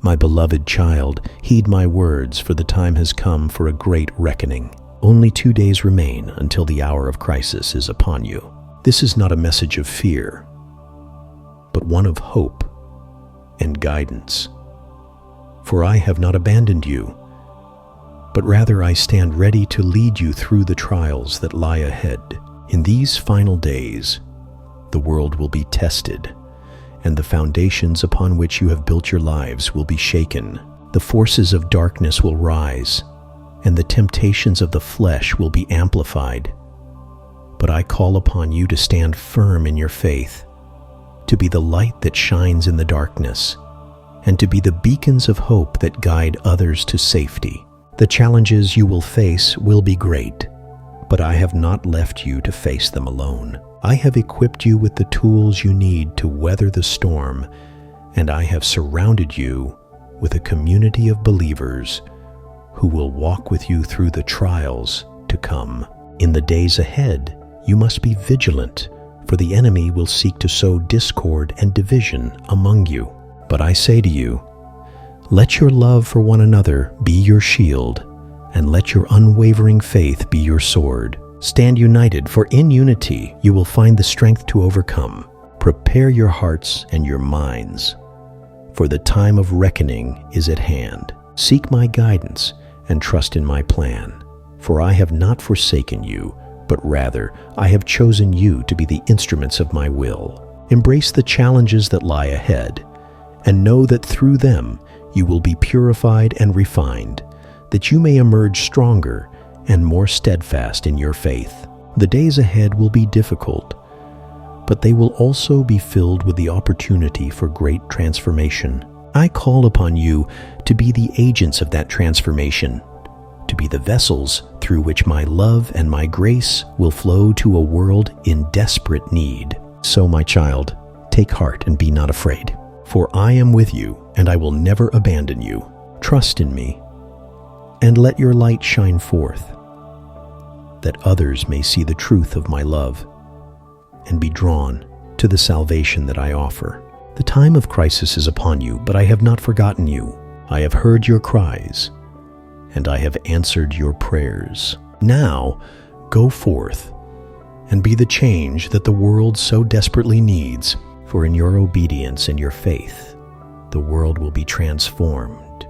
My beloved child, heed my words, for the time has come for a great reckoning. Only 2 days remain until the hour of crisis is upon you. This is not a message of fear, but one of hope and guidance. For I have not abandoned you, but rather I stand ready to lead you through the trials that lie ahead. In these final days, the world will be tested, and the foundations upon which you have built your lives will be shaken. The forces of darkness will rise, and the temptations of the flesh will be amplified. But I call upon you to stand firm in your faith, to be the light that shines in the darkness, and to be the beacons of hope that guide others to safety. The challenges you will face will be great, but I have not left you to face them alone. I have equipped you with the tools you need to weather the storm, and I have surrounded you with a community of believers who will walk with you through the trials to come. In the days ahead, you must be vigilant, for the enemy will seek to sow discord and division among you. But I say to you, let your love for one another be your shield, and let your unwavering faith be your sword. Stand united, for in unity you will find the strength to overcome. Prepare your hearts and your minds, for the time of reckoning is at hand. Seek my guidance and trust in my plan, for I have not forsaken you, but rather I have chosen you to be the instruments of my will. Embrace the challenges that lie ahead, and know that through them you will be purified and refined, that you may emerge stronger and more steadfast in your faith. The days ahead will be difficult, but they will also be filled with the opportunity for great transformation. I call upon you to be the agents of that transformation, to be the vessels through which my love and my grace will flow to a world in desperate need. So, my child, take heart and be not afraid, for I am with you and I will never abandon you. Trust in me, and let your light shine forth, that others may see the truth of my love and be drawn to the salvation that I offer. The time of crisis is upon you, but I have not forgotten you. I have heard your cries, and I have answered your prayers. Now, go forth and be the change that the world so desperately needs, for in your obedience and your faith, the world will be transformed,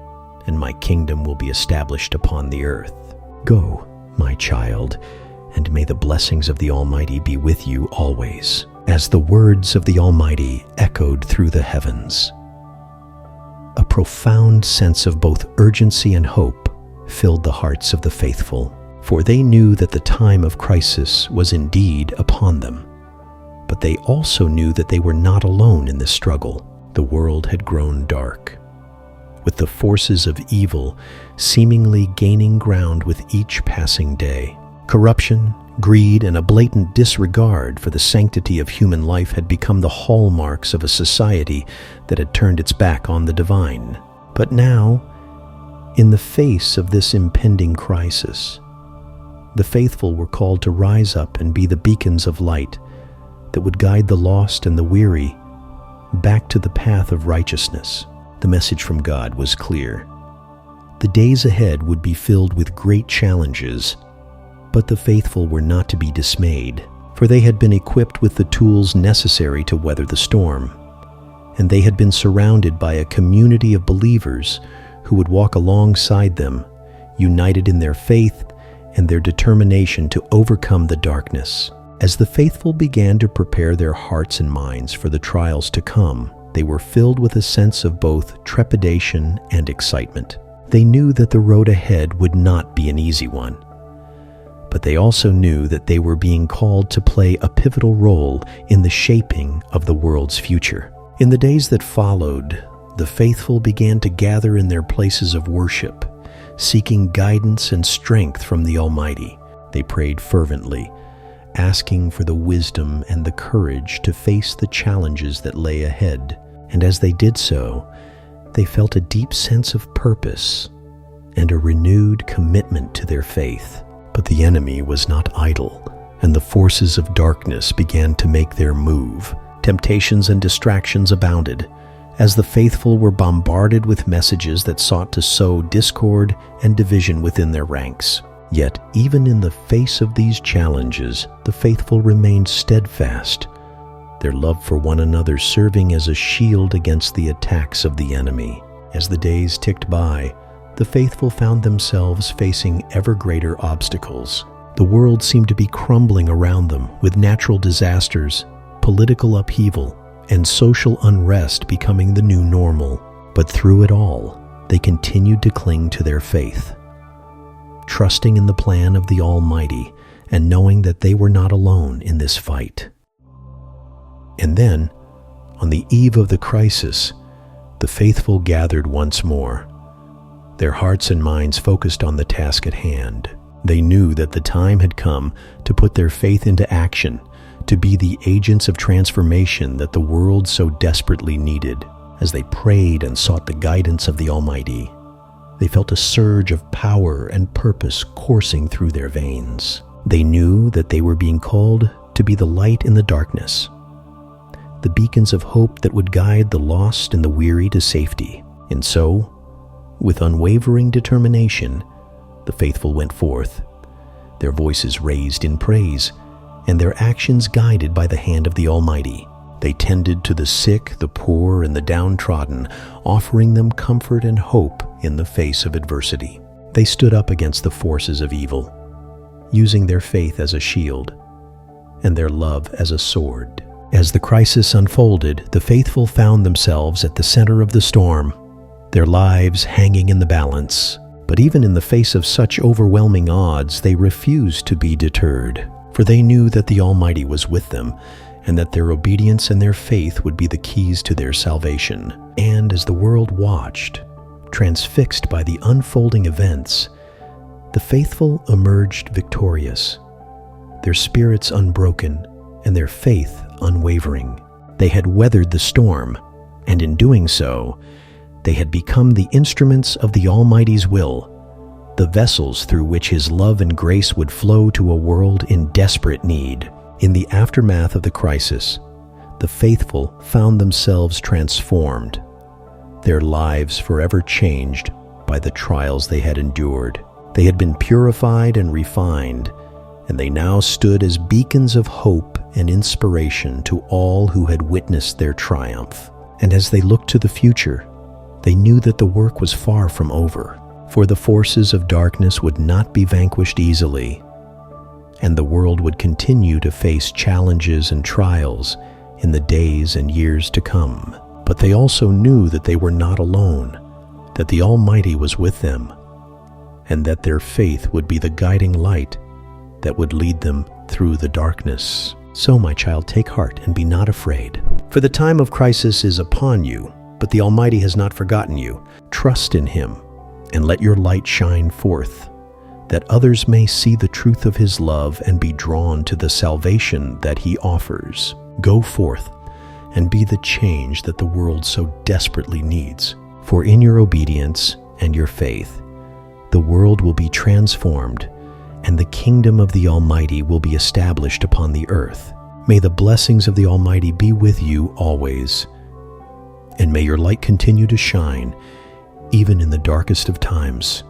and my kingdom will be established upon the earth. Go, my child, and may the blessings of the Almighty be with you always. As the words of the Almighty echoed through the heavens, a profound sense of both urgency and hope filled the hearts of the faithful, for they knew that the time of crisis was indeed upon them. But they also knew that they were not alone in this struggle. The world had grown dark, with the forces of evil seemingly gaining ground with each passing day. Corruption, greed, and a blatant disregard for the sanctity of human life had become the hallmarks of a society that had turned its back on the divine. But now, in the face of this impending crisis, the faithful were called to rise up and be the beacons of light that would guide the lost and the weary back to the path of righteousness. The message from God was clear. The days ahead would be filled with great challenges, but the faithful were not to be dismayed, for they had been equipped with the tools necessary to weather the storm, and they had been surrounded by a community of believers who would walk alongside them, united in their faith and their determination to overcome the darkness. As the faithful began to prepare their hearts and minds for the trials to come, they were filled with a sense of both trepidation and excitement. They knew that the road ahead would not be an easy one, but they also knew that they were being called to play a pivotal role in the shaping of the world's future. In the days that followed, the faithful began to gather in their places of worship, seeking guidance and strength from the Almighty. They prayed fervently, asking for the wisdom and the courage to face the challenges that lay ahead. And as they did so, they felt a deep sense of purpose and a renewed commitment to their faith. But the enemy was not idle, and the forces of darkness began to make their move. Temptations and distractions abounded, as the faithful were bombarded with messages that sought to sow discord and division within their ranks. Yet, even in the face of these challenges, the faithful remained steadfast, their love for one another serving as a shield against the attacks of the enemy. As the days ticked by, the faithful found themselves facing ever greater obstacles. The world seemed to be crumbling around them, with natural disasters, political upheaval, and social unrest becoming the new normal. But through it all, they continued to cling to their faith, trusting in the plan of the Almighty and knowing that they were not alone in this fight. And then, on the eve of the crisis, the faithful gathered once more, their hearts and minds focused on the task at hand. They knew that the time had come to put their faith into action, to be the agents of transformation that the world so desperately needed. As they prayed and sought the guidance of the Almighty, they felt a surge of power and purpose coursing through their veins. They knew that they were being called to be the light in the darkness, the beacons of hope that would guide the lost and the weary to safety. And so, with unwavering determination, the faithful went forth, their voices raised in praise, and their actions guided by the hand of the Almighty. They tended to the sick, the poor, and the downtrodden, offering them comfort and hope in the face of adversity. They stood up against the forces of evil, using their faith as a shield and their love as a sword. As the crisis unfolded, the faithful found themselves at the center of the storm, their lives hanging in the balance. But even in the face of such overwhelming odds, they refused to be deterred, for they knew that the Almighty was with them, and that their obedience and their faith would be the keys to their salvation. And as the world watched, transfixed by the unfolding events, the faithful emerged victorious, their spirits unbroken and their faith unwavering. They had weathered the storm, and in doing so, they had become the instruments of the Almighty's will, the vessels through which His love and grace would flow to a world in desperate need. In the aftermath of the crisis, the faithful found themselves transformed, their lives forever changed by the trials they had endured. They had been purified and refined, and they now stood as beacons of hope and inspiration to all who had witnessed their triumph. And as they looked to the future, they knew that the work was far from over, for the forces of darkness would not be vanquished easily, and the world would continue to face challenges and trials in the days and years to come. But they also knew that they were not alone, that the Almighty was with them, and that their faith would be the guiding light that would lead them through the darkness. So, my child, take heart and be not afraid, for the time of crisis is upon you, but the Almighty has not forgotten you. Trust in Him, and let your light shine forth, that others may see the truth of His love and be drawn to the salvation that He offers. Go forth and be the change that the world so desperately needs. For in your obedience and your faith, the world will be transformed, and the kingdom of the Almighty will be established upon the earth. May the blessings of the Almighty be with you always, and may your light continue to shine, even in the darkest of times.